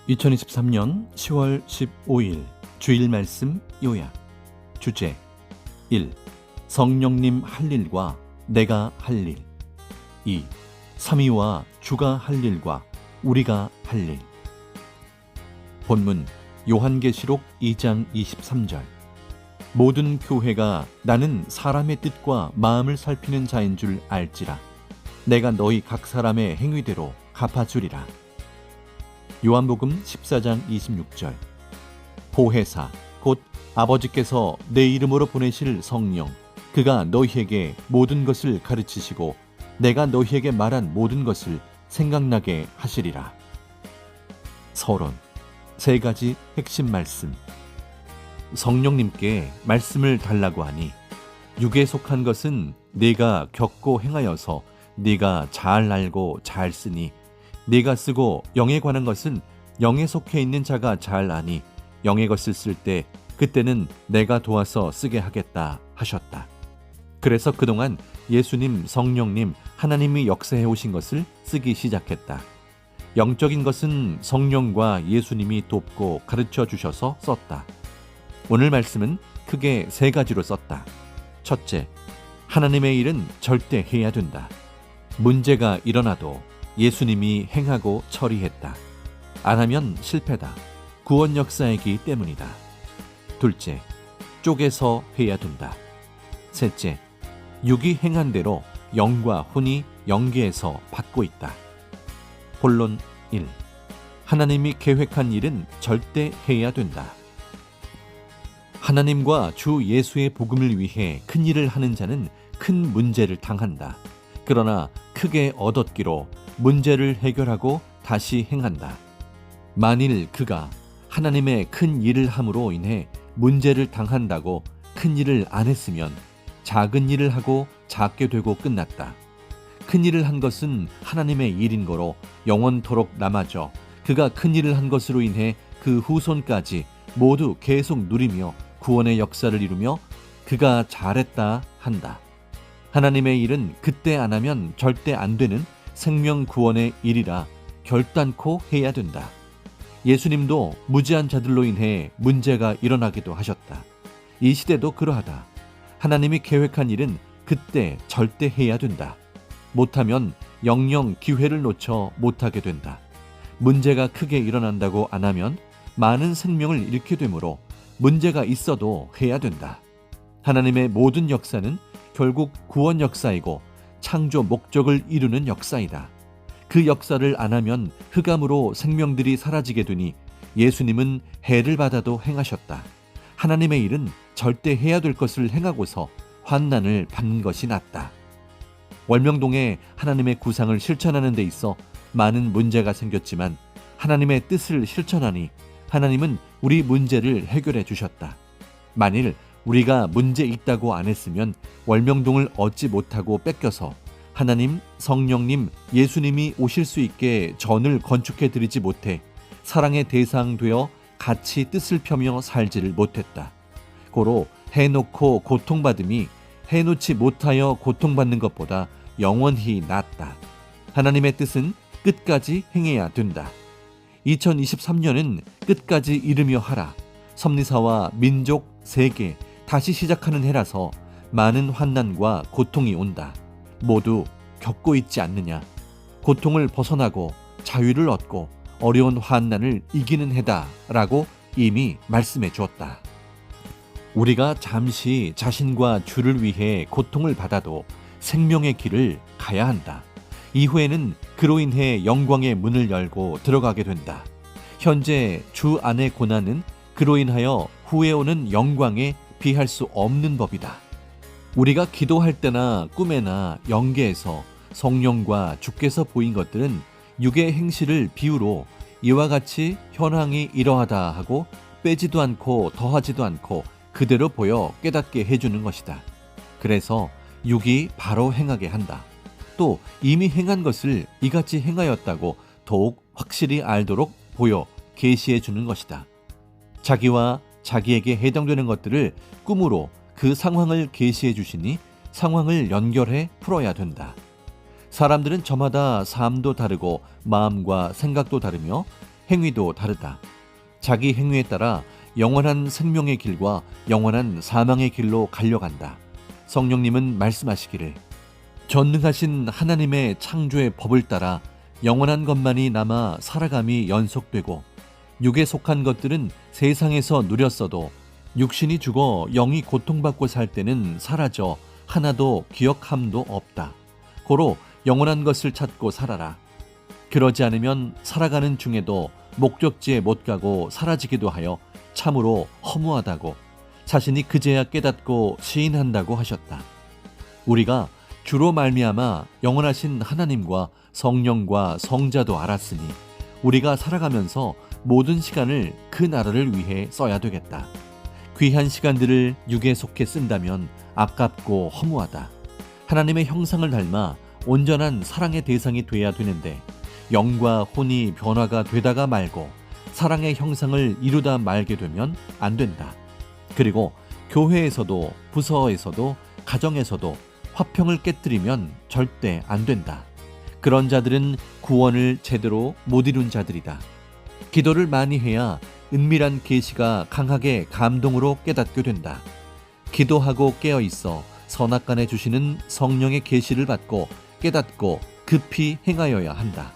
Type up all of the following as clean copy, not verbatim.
2023년 10월 15일 주일 말씀 요약. 주제 1. 성령님 할 일과 내가 할 일. 2. 삼위와 주가 할 일과 우리가 할 일. 본문 요한계시록 2장 23절. 모든 교회가 나는 사람의 뜻과 마음을 살피는 자인 줄 알지라. 내가 너희 각 사람의 행위대로 갚아주리라. 요한복음 14장 26절. 보혜사 곧 아버지께서 내 이름으로 보내실 성령, 그가 너희에게 모든 것을 가르치시고 내가 너희에게 말한 모든 것을 생각나게 하시리라. 서론. 세 가지 핵심 말씀. 성령님께 말씀을 달라고 하니 육에 속한 것은 네가 겪고 행하여서 네가 잘 알고 잘 쓰니, 네가 쓰고 영에 관한 것은 영에 속해 있는 자가 잘 아니 영의 것을 쓸 때 그때는 내가 도와서 쓰게 하겠다 하셨다. 그래서 그동안 예수님, 성령님, 하나님이 역사해 오신 것을 쓰기 시작했다. 영적인 것은 성령과 예수님이 돕고 가르쳐 주셔서 썼다. 오늘 말씀은 크게 세 가지로 썼다. 첫째, 하나님의 일은 절대 해야 된다. 문제가 일어나도 예수님이 행하고 처리했다. 안 하면 실패다. 구원 역사이기 때문이다. 둘째, 쪼개서 해야 된다. 셋째, 육이 행한 대로 영과 혼이 영계에서 받고 있다. 본론 1. 하나님이 계획한 일은 절대 해야 된다. 하나님과 주 예수의 복음을 위해 큰 일을 하는 자는 큰 문제를 당한다. 그러나 크게 얻었기로 문제를 해결하고 다시 행한다. 만일 그가 하나님의 큰 일을 함으로 인해 문제를 당한다고 큰 일을 안 했으면 작은 일을 하고 작게 되고 끝났다. 큰 일을 한 것은 하나님의 일인 거로 영원토록 남아져 그가 큰 일을 한 것으로 인해 그 후손까지 모두 계속 누리며 구원의 역사를 이루며 그가 잘했다 한다. 하나님의 일은 그때 안 하면 절대 안 되는 생명 구원의 일이라 결단코 해야 된다. 예수님도 무지한 자들로 인해 문제가 일어나기도 하셨다. 이 시대도 그러하다. 하나님이 계획한 일은 그때 절대 해야 된다. 못하면 영영 기회를 놓쳐 못하게 된다. 문제가 크게 일어난다고 안 하면 많은 생명을 잃게 되므로 문제가 있어도 해야 된다. 하나님의 모든 역사는 결국 구원 역사이고 창조 목적을 이루는 역사이다. 그 역사를 안 하면 흑암으로 생명들이 사라지게 되니 예수님은 해를 받아도 행하셨다. 하나님의 일은 절대 해야 될 것을 행하고서 환난을 받는 것이 낫다. 월명동에 하나님의 구상을 실천하는 데 있어 많은 문제가 생겼지만 하나님의 뜻을 실천하니 하나님은 우리 문제를 해결해 주셨다. 만일 우리가 문제 있다고 안 했으면 월명동을 얻지 못하고 뺏겨서 하나님, 성령님, 예수님이 오실 수 있게 전을 건축해 드리지 못해 사랑의 대상 되어 같이 뜻을 펴며 살지를 못했다. 고로 해놓고 고통받음이 해놓지 못하여 고통받는 것보다 영원히 낫다. 하나님의 뜻은 끝까지 행해야 된다. 2023년은 끝까지 이르며 하라. 섭리사와 민족, 세계, 다시 시작하는 해라서 많은 환난과 고통이 온다. 모두 겪고 있지 않느냐. 고통을 벗어나고 자유를 얻고 어려운 환난을 이기는 해다 라고 이미 말씀해 주었다. 우리가 잠시 자신과 주를 위해 고통을 받아도 생명의 길을 가야 한다. 이후에는 그로 인해 영광의 문을 열고 들어가게 된다. 현재 주 안의 고난은 그로 인하여 후에 오는 영광에 비할 수 없는 법이다. 우리가 기도할 때나 꿈에나 영계에서 성령과 주께서 보인 것들은 육의 행실을 비유로 이와 같이 현황이 이러하다 하고 빼지도 않고 더하지도 않고 그대로 보여 깨닫게 해주는 것이다. 그래서 육이 바로 행하게 한다. 또 이미 행한 것을 이같이 행하였다고 더욱 확실히 알도록 보여 계시해 주는 것이다. 자기와 자기에게 해당되는 것들을 꿈으로 그 상황을 계시해 주시니 상황을 연결해 풀어야 된다. 사람들은 저마다 삶도 다르고 마음과 생각도 다르며 행위도 다르다. 자기 행위에 따라 영원한 생명의 길과 영원한 사망의 길로 갈려간다. 성령님은 말씀하시기를 전능하신 하나님의 창조의 법을 따라 영원한 것만이 남아 살아감이 연속되고 육에 속한 것들은 세상에서 누렸어도 육신이 죽어 영이 고통받고 살 때는 사라져 하나도 기억함도 없다. 고로 영원한 것을 찾고 살아라. 그러지 않으면 살아가는 중에도 목적지에 못 가고 사라지기도 하여 참으로 허무하다고 자신이 그제야 깨닫고 시인한다고 하셨다. 우리가 주로 말미암아 영원하신 하나님과 성령과 성자도 알았으니 우리가 살아가면서 모든 시간을 그 나라를 위해 써야 되겠다. 귀한 시간들을 육에 속해 쓴다면 아깝고 허무하다. 하나님의 형상을 닮아 온전한 사랑의 대상이 돼야 되는데 영과 혼이 변화가 되다가 말고 사랑의 형상을 이루다 말게 되면 안 된다. 그리고 교회에서도 부서에서도 가정에서도 화평을 깨뜨리면 절대 안 된다. 그런 자들은 구원을 제대로 못 이룬 자들이다. 기도를 많이 해야 은밀한 계시가 강하게 감동으로 깨닫게 된다. 기도하고 깨어 있어 선악간에 주시는 성령의 계시를 받고 깨닫고 급히 행하여야 한다.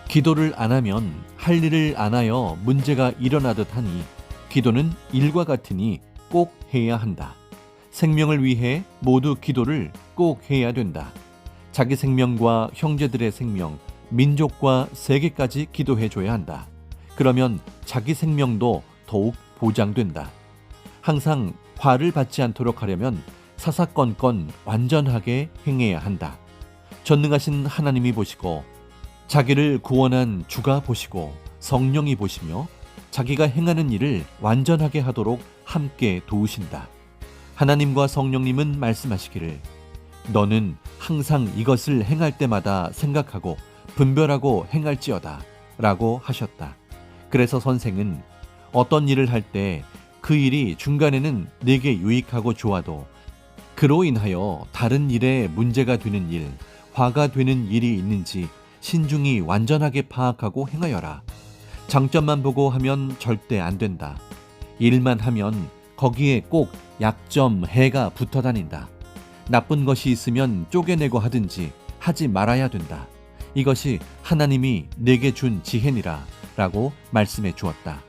기도를 안 하면 할 일을 안 하여 문제가 일어나듯 하니 기도는 일과 같으니 꼭 해야 한다. 생명을 위해 모두 기도를 꼭 해야 된다. 자기 생명과 형제들의 생명, 민족과 세계까지 기도해줘야 한다. 그러면 자기 생명도 더욱 보장된다. 항상 화를 받지 않도록 하려면 사사건건 완전하게 행해야 한다. 전능하신 하나님이 보시고 자기를 구원한 주가 보시고 성령이 보시며 자기가 행하는 일을 완전하게 하도록 함께 도우신다. 하나님과 성령님은 말씀하시기를 너는 항상 이것을 행할 때마다 생각하고 분별하고 행할지어다 라고 하셨다. 그래서 선생은 어떤 일을 할 때 그 일이 중간에는 내게 유익하고 좋아도 그로 인하여 다른 일에 문제가 되는 일, 화가 되는 일이 있는지 신중히 완전하게 파악하고 행하여라. 장점만 보고 하면 절대 안 된다. 일만 하면 거기에 꼭 약점, 해가 붙어 다닌다. 나쁜 것이 있으면 쪼개내고 하든지 하지 말아야 된다. 이것이 하나님이 내게 준 지혜니라 라고 말씀해 주었다.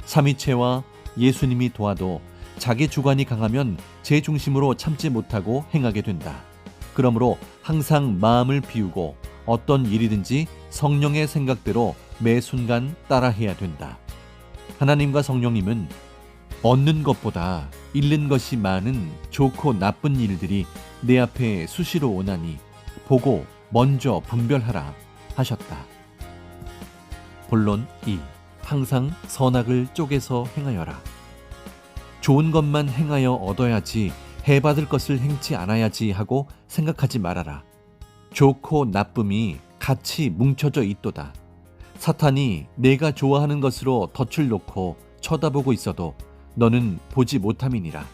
삼위체와 예수님이 도와도 자기 주관이 강하면 제 중심으로 참지 못하고 행하게 된다. 그러므로 항상 마음을 비우고 어떤 일이든지 성령의 생각대로 매 순간 따라해야 된다. 하나님과 성령님은 얻는 것보다 잃는 것이 많은 좋고 나쁜 일들이 내 앞에 수시로 오나니 보고 먼저 분별하라 하셨다. 본론 2. 항상 선악을 쪼개서 행하여라. 좋은 것만 행하여 얻어야지 해받을 것을 행치 않아야지 하고 생각하지 말아라. 좋고 나쁨이 같이 뭉쳐져 있도다. 사탄이 내가 좋아하는 것으로 덫을 놓고 쳐다보고 있어도 너는 보지 못함이니라.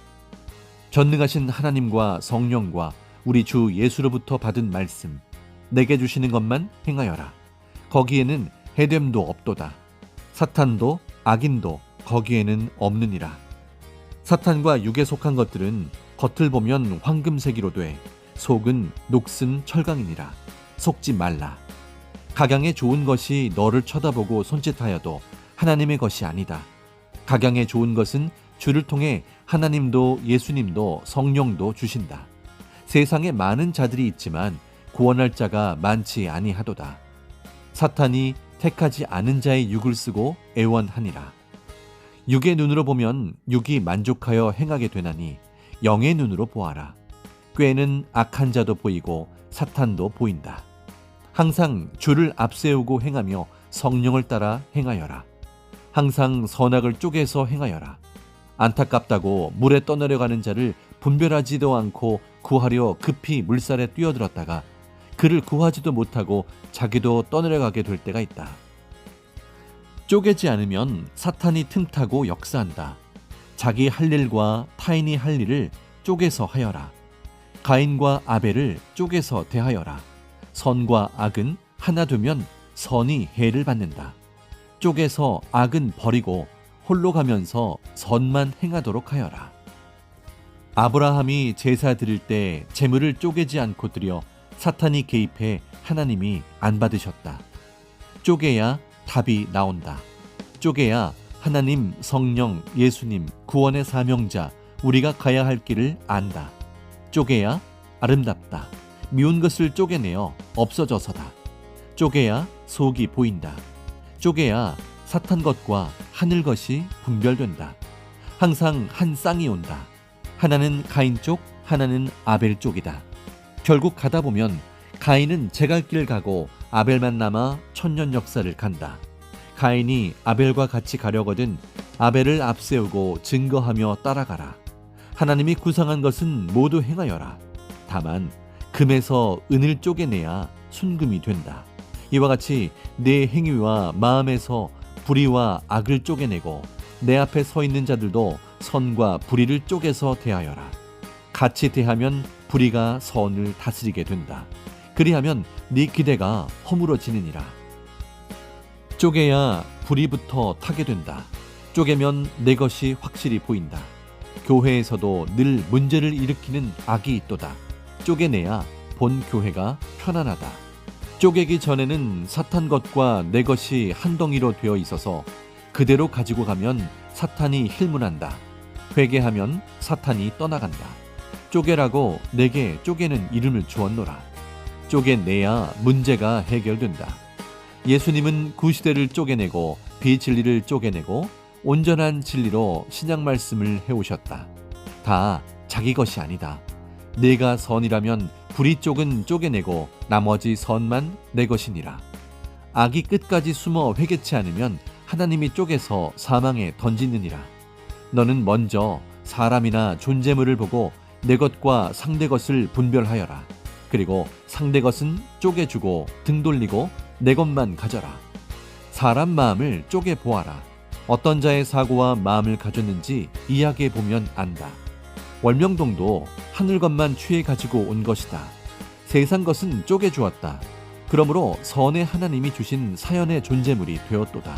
전능하신 하나님과 성령과 우리 주 예수로부터 받은 말씀, 내게 주시는 것만 행하여라. 거기에는 해됨도 없도다. 사탄도 악인도 거기에는 없느니라. 사탄과 육에 속한 것들은 겉을 보면 황금색이로 돼 속은 녹슨 철강이니라. 속지 말라. 각양의 좋은 것이 너를 쳐다보고 손짓하여도 하나님의 것이 아니다. 각양의 좋은 것은 주를 통해 하나님도 예수님도 성령도 주신다. 세상에 많은 자들이 있지만 구원할 자가 많지 아니하도다. 사탄이 택하지 않은 자의 육을 쓰고 애원하니라. 육의 눈으로 보면 육이 만족하여 행하게 되나니 영의 눈으로 보아라. 꾀는 악한 자도 보이고 사탄도 보인다. 항상 주를 앞세우고 행하며 성령을 따라 행하여라. 항상 선악을 쪼개서 행하여라. 안타깝다고 물에 떠내려가는 자를 분별하지도 않고 구하려 급히 물살에 뛰어들었다가 그를 구하지도 못하고 자기도 떠내려가게 될 때가 있다. 쪼개지 않으면 사탄이 틈타고 역사한다. 자기 할 일과 타인이 할 일을 쪼개서 하여라. 가인과 아벨을 쪼개서 대하여라. 선과 악은 하나 되면 선이 해를 받는다. 쪼개서 악은 버리고 홀로 가면서 선만 행하도록 하여라. 아브라함이 제사 드릴 때 제물을 쪼개지 않고 드려 사탄이 개입해 하나님이 안 받으셨다. 쪼개야 답이 나온다. 쪼개야 하나님, 성령, 예수님, 구원의 사명자, 우리가 가야 할 길을 안다. 쪼개야 아름답다. 미운 것을 쪼개내어 없어져서다. 쪼개야 속이 보인다. 쪼개야 사탄 것과 하늘 것이 분별된다. 항상 한 쌍이 온다. 하나는 가인 쪽, 하나는 아벨 쪽이다. 결국 가다 보면 가인은 제갈 길 가고 아벨만 남아 천년 역사를 간다. 가인이 아벨과 같이 가려거든 아벨을 앞세우고 증거하며 따라가라. 하나님이 구상한 것은 모두 행하여라. 다만 금에서 은을 쪼개내야 순금이 된다. 이와 같이 내 행위와 마음에서 불의와 악을 쪼개내고 내 앞에 서 있는 자들도 선과 불의를 쪼개서 대하여라. 같이 대하면 불의가 선을 다스리게 된다. 그리하면 네 기대가 허물어지느니라. 쪼개야 불의부터 타게 된다. 쪼개면 내 것이 확실히 보인다. 교회에서도 늘 문제를 일으키는 악이 있도다. 쪼개내야 본 교회가 편안하다. 쪼개기 전에는 사탄 것과 내 것이 한 덩이로 되어 있어서 그대로 가지고 가면 사탄이 힐문한다. 회개하면 사탄이 떠나간다. 쪼개라고 내게 쪼개는 이름을 주었노라. 쪼개내야 문제가 해결된다. 예수님은 구시대를 쪼개내고 비진리를 쪼개내고 온전한 진리로 신약 말씀을 해오셨다. 다 자기 것이 아니다. 내가 선이라면 불의 쪽은 쪼개내고 나머지 선만 내 것이니라. 악이 끝까지 숨어 회개치 않으면 하나님이 쪼개서 사망에 던지느니라. 너는 먼저 사람이나 존재물을 보고 내 것과 상대 것을 분별하여라. 그리고 상대 것은 쪼개주고 등 돌리고 내 것만 가져라. 사람 마음을 쪼개 보아라. 어떤 자의 사고와 마음을 가졌는지 이야기해 보면 안다. 월명동도 하늘 것만 취해 가지고 온 것이다. 세상 것은 쪼개 주었다. 그러므로 선의 하나님이 주신 사연의 존재물이 되었도다.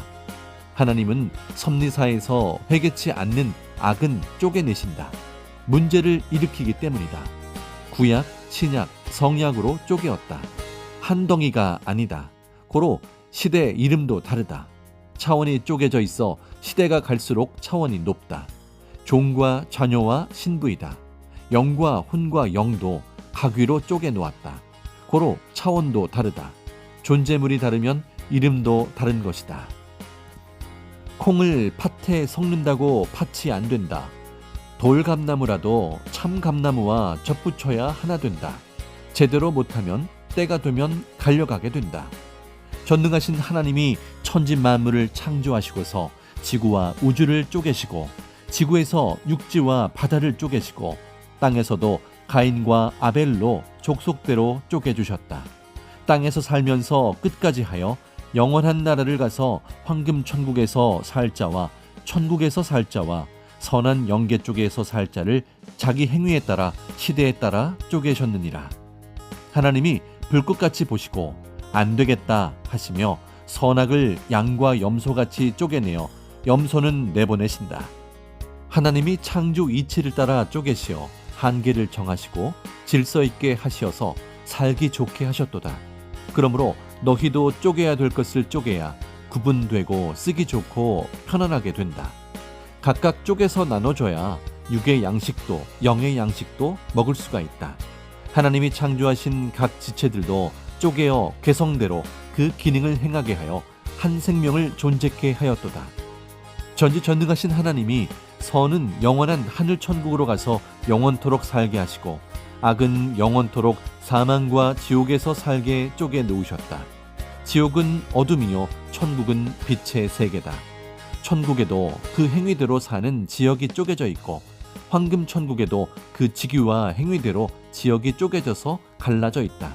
하나님은 섭리사에서 회개치 않는 악은 쪼개내신다. 문제를 일으키기 때문이다. 구약, 신약, 성약으로 쪼개었다. 한 덩이가 아니다. 고로 시대 이름도 다르다. 차원이 쪼개져 있어 시대가 갈수록 차원이 높다. 종과 자녀와 신부이다. 영과 혼과 영도 각위로 쪼개 놓았다. 고로 차원도 다르다. 존재물이 다르면 이름도 다른 것이다. 콩을 팥에 섞는다고 팥이 안 된다. 돌감나무라도 참감나무와 접붙여야 하나 된다. 제대로 못하면 때가 되면 갈려가게 된다. 전능하신 하나님이 천지 만물을 창조하시고서 지구와 우주를 쪼개시고 지구에서 육지와 바다를 쪼개시고 땅에서도 가인과 아벨로 족속대로 쪼개주셨다. 땅에서 살면서 끝까지 하여 영원한 나라를 가서 황금천국에서 살 자와 천국에서 살 자와 선한 영계 쪽에서 살 자를 자기 행위에 따라 시대에 따라 쪼개셨느니라. 하나님이 불꽃같이 보시고 안 되겠다 하시며 선악을 양과 염소같이 쪼개내어 염소는 내보내신다. 하나님이 창조 이치를 따라 쪼개시어 한계를 정하시고 질서 있게 하시어서 살기 좋게 하셨도다. 그러므로 너희도 쪼개야 될 것을 쪼개야 구분되고 쓰기 좋고 편안하게 된다. 각각 쪼개서 나눠줘야 육의 양식도 영의 양식도 먹을 수가 있다. 하나님이 창조하신 각 지체들도 쪼개어 개성대로 그 기능을 행하게 하여 한 생명을 존재케 하였도다. 전지전능하신 하나님이 선은 영원한 하늘 천국으로 가서 영원토록 살게 하시고 악은 영원토록 사망과 지옥에서 살게 쪼개 놓으셨다. 지옥은 어둠이요 천국은 빛의 세계다. 천국에도 그 행위대로 사는 지역이 쪼개져 있고 황금 천국에도 그 직위와 행위대로 지역이 쪼개져서 갈라져 있다.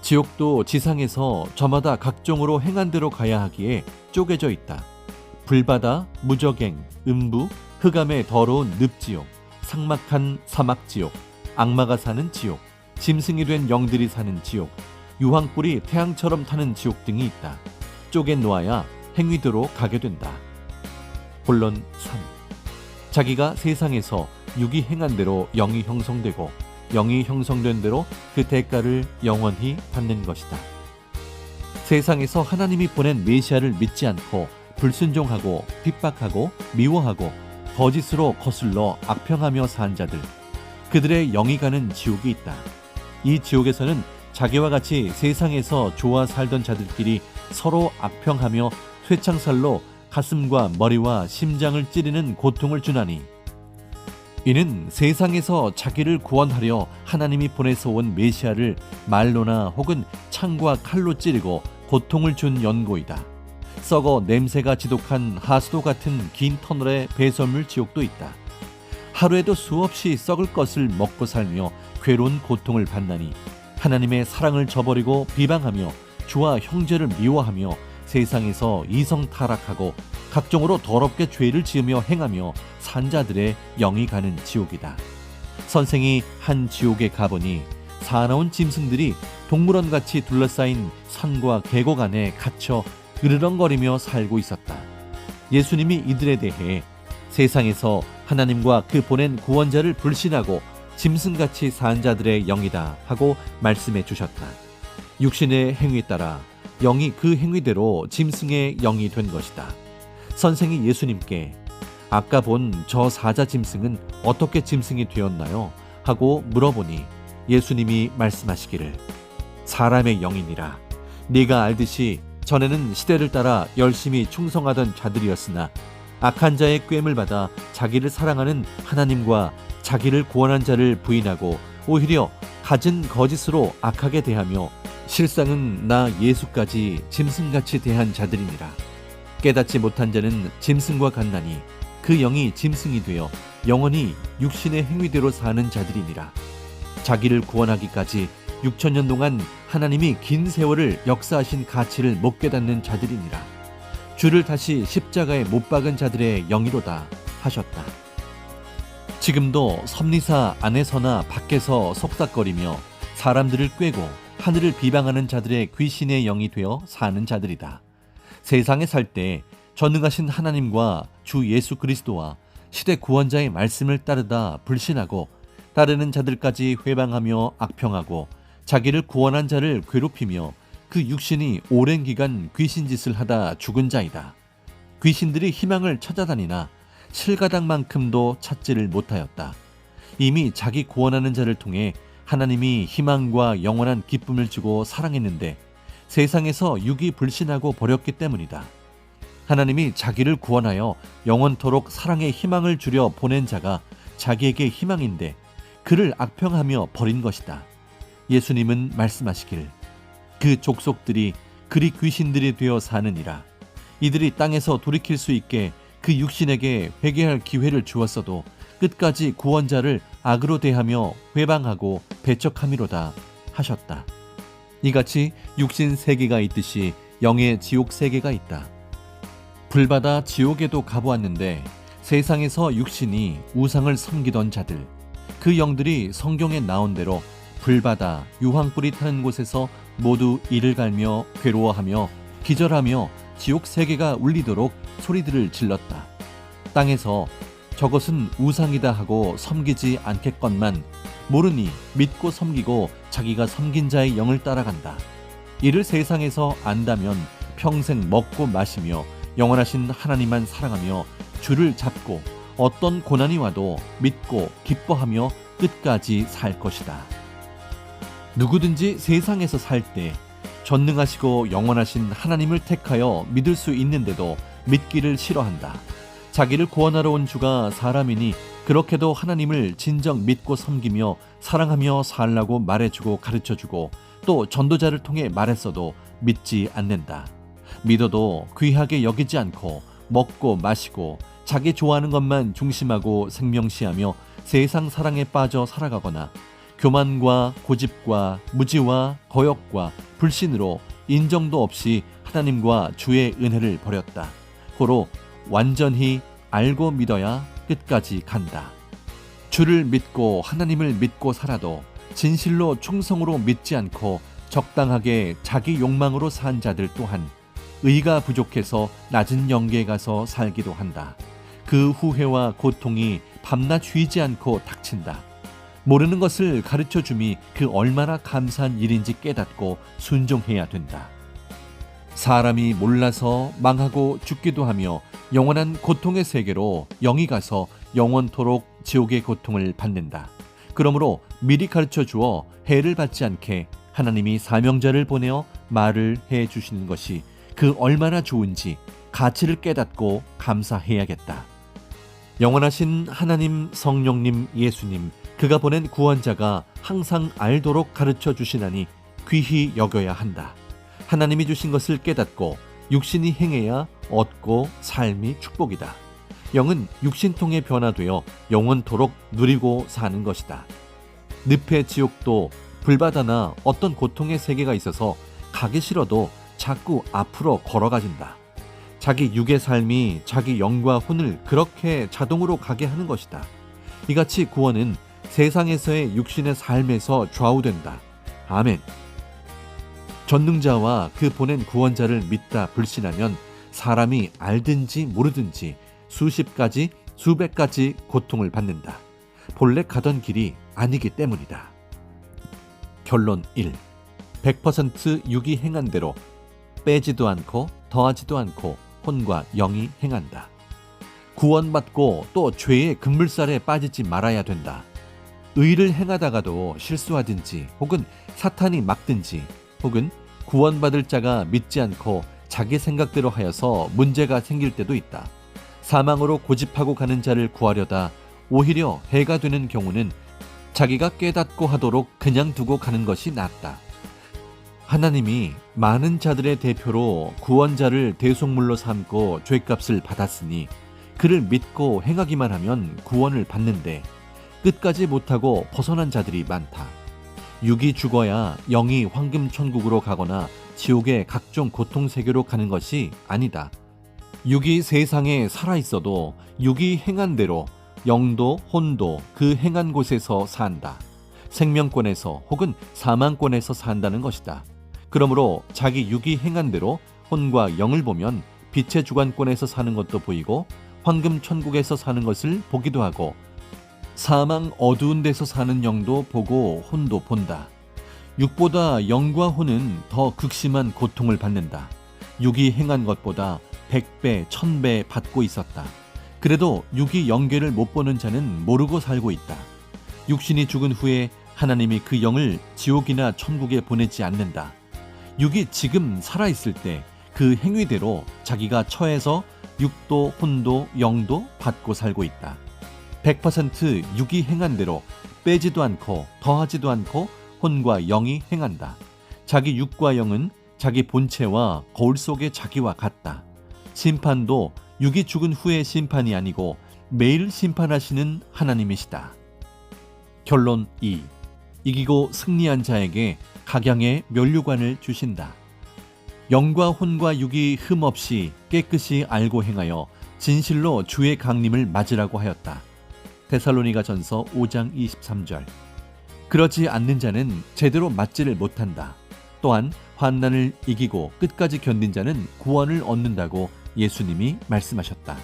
지옥도 지상에서 저마다 각종으로 행한 대로 가야 하기에 쪼개져 있다. 불바다, 무적행, 음부, 흑암의 더러운 늪지옥, 삭막한 사막지옥, 악마가 사는 지옥, 짐승이 된 영들이 사는 지옥, 유황불이 태양처럼 타는 지옥 등이 있다. 쪼개 놓아야 행위대로 가게 된다. 본론 3. 자기가 세상에서 육이 행한 대로 영이 형성되고 영이 형성된 대로 그 대가를 영원히 받는 것이다. 세상에서 하나님이 보낸 메시아를 믿지 않고 불순종하고 핍박하고 미워하고 거짓으로 거슬러 악평하며 산 자들, 그들의 영이 가는 지옥이 있다. 이 지옥에서는 자기와 같이 세상에서 좋아 살던 자들끼리 서로 악평하며 쇠창살로 가슴과 머리와 심장을 찌르는 고통을 주나니, 이는 세상에서 자기를 구원하려 하나님이 보내서 온 메시아를 말로나 혹은 창과 칼로 찌르고 고통을 준 연고이다. 썩어 냄새가 지독한 하수도 같은 긴 터널의 배설물 지옥도 있다. 하루에도 수없이 썩을 것을 먹고 살며 괴로운 고통을 받나니 하나님의 사랑을 저버리고 비방하며 주와 형제를 미워하며 세상에서 이성 타락하고 각종으로 더럽게 죄를 지으며 행하며 산 자들의 영이 가는 지옥이다. 선생이 한 지옥에 가보니 사나운 짐승들이 동물원같이 둘러싸인 산과 계곡 안에 갇혀 으르렁거리며 살고 있었다. 예수님이 이들에 대해 세상에서 하나님과 그 보낸 구원자를 불신하고 짐승같이 산 자들의 영이다 하고 말씀해 주셨다. 육신의 행위에 따라 영이 그 행위대로 짐승의 영이 된 것이다. 선생이 예수님께 아까 본 저 사자 짐승은 어떻게 짐승이 되었나요? 하고 물어보니 예수님이 말씀하시기를 사람의 영이니라. 네가 알듯이 전에는 시대를 따라 열심히 충성하던 자들이었으나 악한 자의 꾀임을 받아 자기를 사랑하는 하나님과 자기를 구원한 자를 부인하고 오히려 갖은 거짓으로 악하게 대하며 실상은 나 예수까지 짐승같이 대한 자들이니라. 깨닫지 못한 자는 짐승과 같나니 그 영이 짐승이 되어 영원히 육신의 행위대로 사는 자들이니라. 자기를 구원하기까지 6천년 동안 하나님이 긴 세월을 역사하신 가치를 못 깨닫는 자들이니라. 주를 다시 십자가에 못 박은 자들의 영이로다 하셨다. 지금도 섭리사 안에서나 밖에서 속삭거리며 사람들을 꾀고 하늘을 비방하는 자들의 귀신의 영이 되어 사는 자들이다. 세상에 살 때 전능하신 하나님과 주 예수 그리스도와 시대 구원자의 말씀을 따르다 불신하고 따르는 자들까지 회방하며 악평하고 자기를 구원한 자를 괴롭히며 그 육신이 오랜 기간 귀신짓을 하다 죽은 자이다. 귀신들이 희망을 찾아다니나 실가닥만큼도 찾지를 못하였다. 이미 자기 구원하는 자를 통해 하나님이 희망과 영원한 기쁨을 주고 사랑했는데 세상에서 육이 불신하고 버렸기 때문이다. 하나님이 자기를 구원하여 영원토록 사랑의 희망을 주려 보낸 자가 자기에게 희망인데 그를 악평하며 버린 것이다. 예수님은 말씀하시길 그 족속들이 그리 귀신들이 되어 사느니라. 이들이 땅에서 돌이킬 수 있게 그 육신에게 회개할 기회를 주었어도 끝까지 구원자를 악으로 대하며 회방하고 배척함이로다 하셨다. 이같이 육신 세계가 있듯이 영의 지옥 세계가 있다. 불받아 지옥에도 가보았는데 세상에서 육신이 우상을 섬기던 자들, 그 영들이 성경에 나온 대로 불바다 유황불이 타는 곳에서 모두 이를 갈며 괴로워하며 기절하며 지옥 세계가 울리도록 소리들을 질렀다. 땅에서 저것은 우상이다 하고 섬기지 않겠건만 모르니 믿고 섬기고 자기가 섬긴 자의 영을 따라간다. 이를 세상에서 안다면 평생 먹고 마시며 영원하신 하나님만 사랑하며 주를 잡고 어떤 고난이 와도 믿고 기뻐하며 끝까지 살 것이다. 누구든지 세상에서 살 때 전능하시고 영원하신 하나님을 택하여 믿을 수 있는데도 믿기를 싫어한다. 자기를 구원하러 온 주가 사람이니 그렇게도 하나님을 진정 믿고 섬기며 사랑하며 살라고 말해주고 가르쳐주고 또 전도자를 통해 말했어도 믿지 않는다. 믿어도 귀하게 여기지 않고 먹고 마시고 자기 좋아하는 것만 중심하고 생명시하며 세상 사랑에 빠져 살아가거나 교만과 고집과 무지와 거역과 불신으로 인정도 없이 하나님과 주의 은혜를 버렸다. 고로 완전히 알고 믿어야 끝까지 간다. 주를 믿고 하나님을 믿고 살아도 진실로 충성으로 믿지 않고 적당하게 자기 욕망으로 산 자들 또한 의가 부족해서 낮은 영계에 가서 살기도 한다. 그 후회와 고통이 밤낮 쉬지 않고 닥친다. 모르는 것을 가르쳐 줌이 그 얼마나 감사한 일인지 깨닫고 순종해야 된다. 사람이 몰라서 망하고 죽기도 하며 영원한 고통의 세계로 영이 가서 영원토록 지옥의 고통을 받는다. 그러므로 미리 가르쳐 주어 해를 받지 않게 하나님이 사명자를 보내어 말을 해 주시는 것이 그 얼마나 좋은지 가치를 깨닫고 감사해야겠다. 영원하신 하나님, 성령님, 예수님, 그가 보낸 구원자가 항상 알도록 가르쳐 주시나니 귀히 여겨야 한다. 하나님이 주신 것을 깨닫고 육신이 행해야 얻고 삶이 축복이다. 영은 육신 통해 변화되어 영원토록 누리고 사는 것이다. 늪의 지옥도 불바다나 어떤 고통의 세계가 있어서 가기 싫어도 자꾸 앞으로 걸어가진다. 자기 육의 삶이 자기 영과 혼을 그렇게 자동으로 가게 하는 것이다. 이같이 구원은 세상에서의 육신의 삶에서 좌우된다. 아멘. 전능자와 그 보낸 구원자를 믿다 불신하면 사람이 알든지 모르든지 수십 가지, 수백 가지 고통을 받는다. 본래 가던 길이 아니기 때문이다. 결론 1. 100% 육이 행한 대로 빼지도 않고 더하지도 않고 혼과 영이 행한다. 구원받고 또 죄의 급물살에 빠지지 말아야 된다. 의를 행하다가도 실수하든지 혹은 사탄이 막든지 혹은 구원받을 자가 믿지 않고 자기 생각대로 하여서 문제가 생길 때도 있다. 사망으로 고집하고 가는 자를 구하려다 오히려 해가 되는 경우는 자기가 깨닫고 하도록 그냥 두고 가는 것이 낫다. 하나님이 많은 자들의 대표로 구원자를 대속물로 삼고 죄값을 받았으니 그를 믿고 행하기만 하면 구원을 받는데 끝까지 못하고 벗어난 자들이 많다. 육이 죽어야 영이 황금천국으로 가거나 지옥의 각종 고통세계로 가는 것이 아니다. 육이 세상에 살아있어도 육이 행한 대로 영도 혼도 그 행한 곳에서 산다. 생명권에서 혹은 사망권에서 산다는 것이다. 그러므로 자기 육이 행한 대로 혼과 영을 보면 빛의 주관권에서 사는 것도 보이고 황금천국에서 사는 것을 보기도 하고 사망 어두운 데서 사는 영도 보고 혼도 본다. 육보다 영과 혼은 더 극심한 고통을 받는다. 육이 행한 것보다 100배, 1000배 받고 있었다. 그래도 육이 영계를 못 보는 자는 모르고 살고 있다. 육신이 죽은 후에 하나님이 그 영을 지옥이나 천국에 보내지 않는다. 육이 지금 살아있을 때 그 행위대로 자기가 처해서 육도, 혼도, 영도 받고 살고 있다. 100% 육이 행한 대로 빼지도 않고 더하지도 않고 혼과 영이 행한다. 자기 육과 영은 자기 본체와 거울 속의 자기와 같다. 심판도 육이 죽은 후의 심판이 아니고 매일 심판하시는 하나님이시다. 결론 2. 이기고 승리한 자에게 각양의 면류관을 주신다. 영과 혼과 육이 흠없이 깨끗이 알고 행하여 진실로 주의 강림을 맞으라고 하였다. 데살로니가전서 5장 23절. 그러지 않는 자는 제대로 맞지를 못한다. 또한 환난을 이기고 끝까지 견딘 자는 구원을 얻는다고 예수님이 말씀하셨다.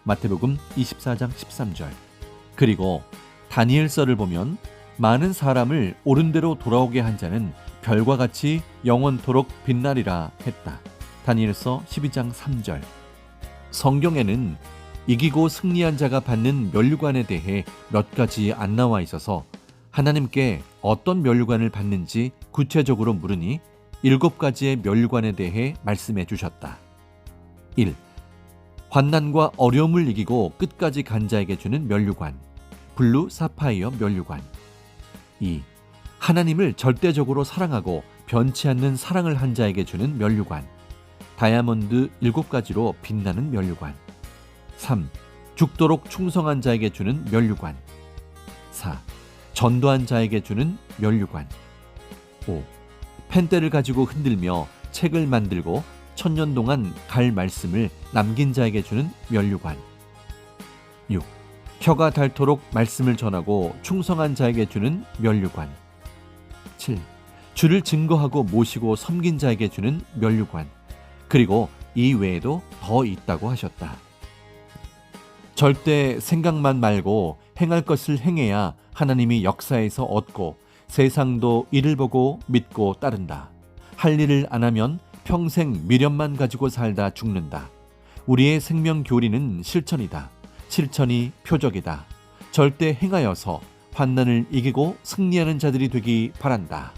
마태복음 24장 13절. 그리고 다니엘서를 보면 많은 사람을 옳은 대로 돌아오게 한 자는 별과 같이 영원토록 빛나리라 했다. 다니엘서 12장 3절. 성경에는 이기고 승리한 자가 받는 면류관에 대해 몇 가지 안 나와 있어서 하나님께 어떤 면류관을 받는지 구체적으로 물으니 7가지의 면류관에 대해 말씀해 주셨다. 1. 환난과 어려움을 이기고 끝까지 간 자에게 주는 면류관, 블루 사파이어 면류관. 2. 하나님을 절대적으로 사랑하고 변치 않는 사랑을 한 자에게 주는 면류관, 다이아몬드 7가지로 빛나는 면류관. 3. 죽도록 충성한 자에게 주는 면류관. 4. 전도한 자에게 주는 면류관. 5. 펜대를 가지고 흔들며 책을 만들고 1000년 동안 갈 말씀을 남긴 자에게 주는 면류관. 6. 혀가 닳도록 말씀을 전하고 충성한 자에게 주는 면류관. 7. 주를 증거하고 모시고 섬긴 자에게 주는 면류관. 그리고 이 외에도 더 있다고 하셨다. 절대 생각만 말고 행할 것을 행해야 하나님이 역사에서 얻고 세상도 이를 보고 믿고 따른다. 할 일을 안 하면 평생 미련만 가지고 살다 죽는다. 우리의 생명 교리는 실천이다. 실천이 표적이다. 절대 행하여서 환난을 이기고 승리하는 자들이 되기 바란다.